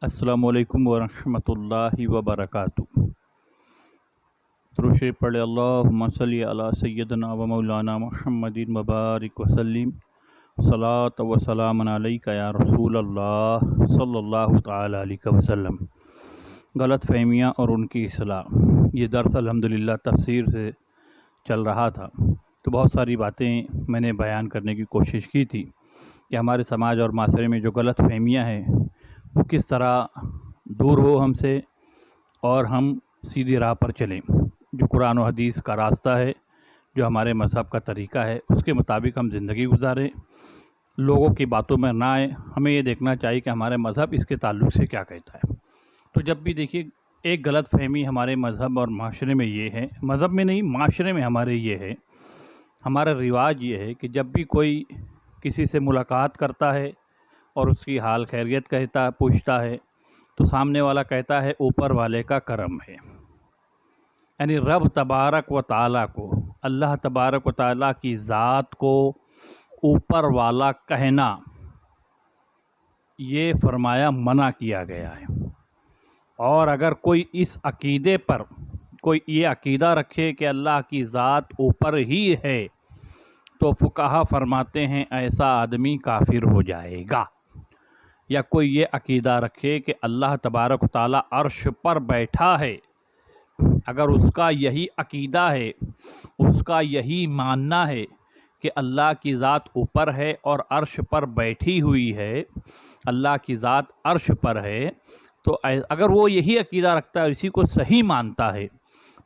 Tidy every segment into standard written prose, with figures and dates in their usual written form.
अस्सलामु अलैकुम वरहमतुल्लाहि वबरकातुह। दुरूद शरीफ पढ़े। अल्लाहुम्मा सल्लि अला सय्यदना व मौलाना मुहम्मदिन मुबारिक वसल्लिम सलात व सलामन अलैका या रसूल अल्लाह सल्लल्लाहु तआला अलैहि वसल्लम। गलत फहमियाँ और उनकी इस्लाह। ये दर्स अल्हम्दुलिल्लाह तफसीर से चल रहा था, तो बहुत सारी बातें मैंने बयान करने की कोशिश की थी कि हमारे समाज और माशरे में जो गलत फहमियाँ हैं वो किस तरह दूर हो हमसे और हम सीधी राह पर चलें। जो कुरान और हदीस का रास्ता है, जो हमारे मज़हब का तरीका है, उसके मुताबिक हम ज़िंदगी गुजारें, लोगों की बातों में ना आए। हमें ये देखना चाहिए कि हमारे मज़हब इसके ताल्लुक़ से क्या कहता है। तो जब भी देखिए एक गलत फहमी हमारे मज़हब और माशरे में ये है, मज़हब में नहीं माशरे में हमारे ये है, हमारा रिवाज ये है कि जब भी कोई किसी से मुलाकात करता है और उसकी हाल खैरियत कहता पूछता है तो सामने वाला कहता है ऊपर वाले का करम है। यानी रब तबारक व ताला को, अल्लाह तबारक व ताला की ज़ात को ऊपर वाला कहना ये फरमाया मना किया गया है। और अगर कोई इस अकीदे पर कोई ये अकीदा रखे कि अल्लाह की ज़ात ऊपर ही है तो फुकाहा फरमाते हैं ऐसा आदमी काफिर हो जाएगा। या कोई ये अकीदा रखे कि अल्लाह तबारक व ताला अर्श पर बैठा है, अगर उसका यही अकीदा है, उसका यही मानना है कि अल्लाह की ज़ात ऊपर है और अर्श पर बैठी हुई है, अल्लाह की ज़ात अर्श पर है, तो अगर वो यही अकीदा रखता है, इसी को सही मानता है,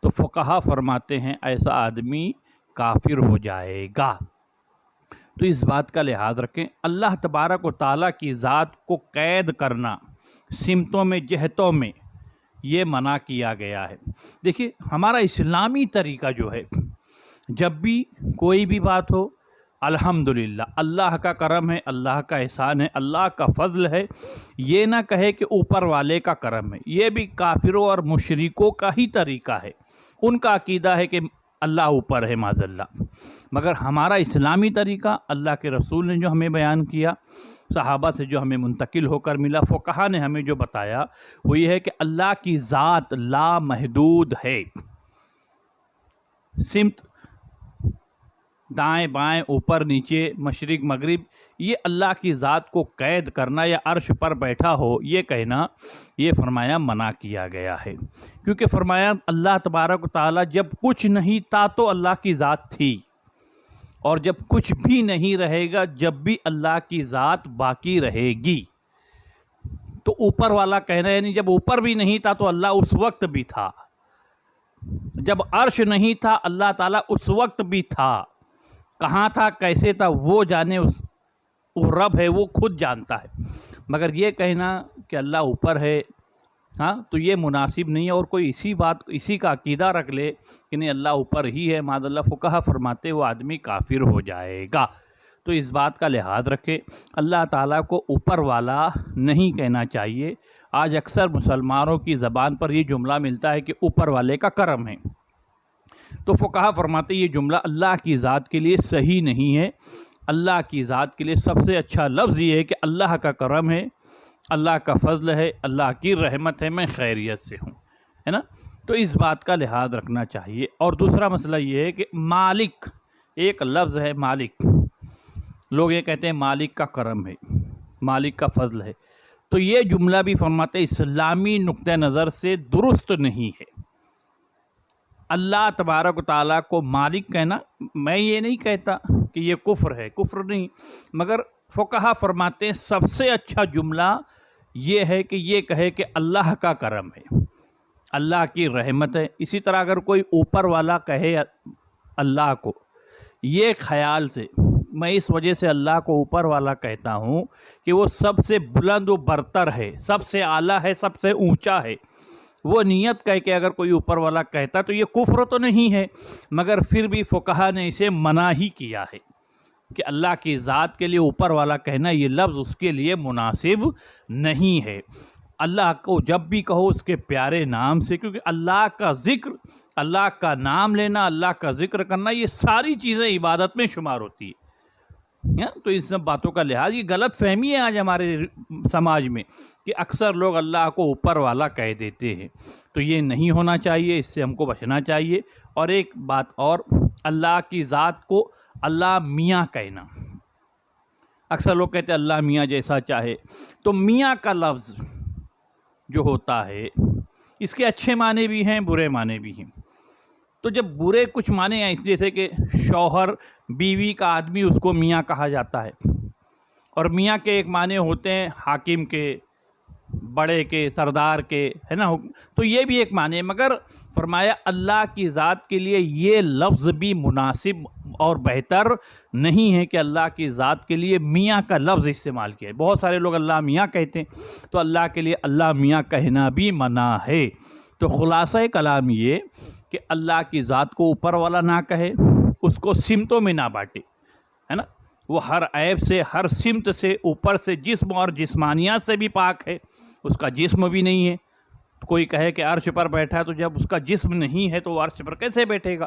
तो फुक़हा फरमाते हैं ऐसा आदमी काफिर हो जाएगा। तो इस बात का लिहाज रखें, अल्लाह तबारक व ताला की ज़ात को कैद करना सिमतों में, जहतों में, ये मना किया गया है। देखिए हमारा इस्लामी तरीका जो है, जब भी कोई भी बात हो, अल्हम्दुलिल्लाह, अल्लाह का करम है, अल्लाह का एहसान है, अल्लाह का फजल है, ये ना कहे कि ऊपर वाले का करम है। ये भी काफिरों और मुशरिकों का ही तरीका है। उनका अकीदा है कि अल्लाह ऊपर है माज़ल्लाह। मगर हमारा इस्लामी तरीका, अल्लाह के रसूल ने जो हमें बयान किया, सहाबा से जो हमें मुंतकिल होकर मिला, फ़ुक़हा ने हमें जो बताया, वो ये है कि अल्लाह की ज़ात ला महदूद है। सिमत, दाएं बाएं, ऊपर नीचे, मशरिक मगरिब, ये अल्लाह की ज़ात को कैद करना या अर्श पर बैठा हो ये कहना, ये फरमाया मना किया गया है। क्योंकि फरमाया अल्लाह तबारक व तआला जब कुछ नहीं था तो अल्लाह की ज़ात थी, और जब कुछ भी नहीं रहेगा, जब भी अल्लाह की ज़ात बाकी रहेगी। तो ऊपर वाला कहना, यानी जब ऊपर भी नहीं था तो अल्लाह उस वक्त भी था, जब अर्श नहीं था अल्लाह ताला उस वक्त भी था। कहाँ था, कैसे था, वो जाने, वो रब है, वो खुद जानता है। मगर ये कहना कि अल्लाह ऊपर है, हाँ, तो ये मुनासिब नहीं है। और कोई इसी का अकीदा रख ले कि नहीं अल्लाह ऊपर ही है, मादल्ला, फुक़हा फरमाते वो आदमी काफिर हो जाएगा। तो इस बात का लिहाज रखे, अल्लाह ताला को ऊपर वाला नहीं कहना चाहिए। आज अक्सर मुसलमानों की ज़बान पर ये जुमला मिलता है कि ऊपर वाले का करम है, तो फुक़हा फरमाते ये जुमला अल्लाह की ज़ात के लिए सही नहीं है। अल्लाह की ज़ात के लिए सबसे अच्छा लफ्ज़ ये है कि अल्लाह का करम है, अल्लाह का फ़ज़ल है, अल्लाह की रहमत है, मैं खैरियत से हूँ, है ना। तो इस बात का लिहाज रखना चाहिए। और दूसरा मसला ये है कि मालिक, एक लफ्ज़ है मालिक, लोग ये कहते हैं मालिक का करम है, मालिक का फ़ज़ल है, तो ये जुमला भी फरमाते इस्लामी नुक्ते नज़र से दुरुस्त नहीं है। अल्लाह तबारक व तआला को मालिक कहना, मैं ये नहीं कहता कि ये कुफ्र है, कुफ्र नहीं, मगर फुक़हा फरमाते हैं सबसे अच्छा जुमला ये है कि ये कहे कि अल्लाह का करम है, अल्लाह की रहमत है। इसी तरह अगर कोई ऊपर वाला कहे अल्लाह को, ये ख्याल से, मैं इस वजह से अल्लाह को ऊपर वाला कहता हूँ कि वो सबसे बुलंद व बरतर है, सबसे आला है, सबसे ऊंचा है, वो नियत कह के अगर कोई ऊपर वाला कहता तो ये कुफ्र तो नहीं है, मगर फिर भी फुक़हा ने इसे मना ही किया है कि अल्लाह की ज़ात के लिए ऊपर वाला कहना, ये लफ्ज़ उसके लिए मुनासिब नहीं है। अल्लाह को जब भी कहो उसके प्यारे नाम से, क्योंकि अल्लाह का ज़िक्र, अल्लाह का नाम लेना, अल्लाह का ज़िक्र करना, ये सारी चीज़ें इबादत में शुमार होती है। تو ان سب باتوں کا لحاظ، یہ غلط فہمی ہے آج ہمارے سماج میں کہ اکثر لوگ اللہ کو اوپر والا کہہ دیتے ہیں، تو یہ نہیں ہونا چاہیے، اس سے ہم کو بچنا چاہیے۔ اور ایک بات اور، اللہ کی ذات کو اللہ میاں کہنا، اکثر لوگ کہتے ہیں اللہ میاں جیسا چاہے، تو میاں کا لفظ جو ہوتا ہے اس کے اچھے معنی بھی ہیں، برے معنی بھی ہیں۔ تو جب برے کچھ معنی ہیں، اس جیسے کہ شوہر بیوی کا آدمی، اس کو میاں کہا جاتا ہے، اور میاں کے ایک معنی ہوتے ہیں حاکم کے، بڑے کے، سردار کے، ہے نا، تو یہ بھی ایک معنی ہے۔ مگر فرمایا اللہ کی ذات کے لیے یہ لفظ بھی مناسب اور بہتر نہیں ہے کہ اللہ کی ذات کے لیے میاں کا لفظ استعمال کیا ہے۔ بہت سارے لوگ اللہ میاں کہتے ہیں، تو اللہ کے لیے اللہ میاں کہنا بھی منع ہے۔ تو خلاصہ کلام یہ کہ اللہ کی ذات کو اوپر والا نہ کہے، اس کو سمتوں میں نہ بانٹے، ہے نا، وہ ہر عیب سے، ہر سمت سے، اوپر سے جسم اور جسمانیات سے بھی پاک ہے، اس کا جسم بھی نہیں ہے۔ کوئی کہے کہ عرش پر بیٹھا، تو جب اس کا جسم نہیں ہے تو وہ عرش پر کیسے بیٹھے گا؟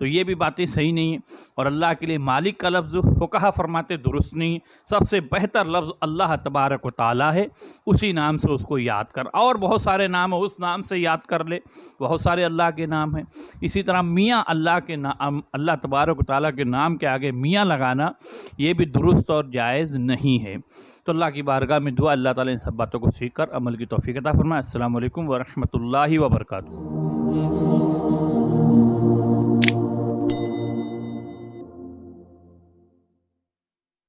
تو یہ بھی باتیں صحیح نہیں ہیں۔ اور اللہ کے لیے مالک کا لفظ فقہا فرماتے درست نہیں، سب سے بہتر لفظ اللہ تبارک و تعالیٰ ہے، اسی نام سے اس کو یاد کر، اور بہت سارے نام ہیں اس نام سے یاد کر لے، بہت سارے اللہ کے نام ہیں۔ اسی طرح میاں اللہ کے نام، اللہ تبارک و تعالیٰ کے نام کے آگے میاں لگانا یہ بھی درست اور جائز نہیں ہے۔ تو اللہ کی بارگاہ میں دعا اللہ تعالیٰ ان سب باتوں کو سیکھ کر عمل کی توفیق عطا فرمائے۔ السلام علیکم ورحمۃ اللہ وبرکاتہ۔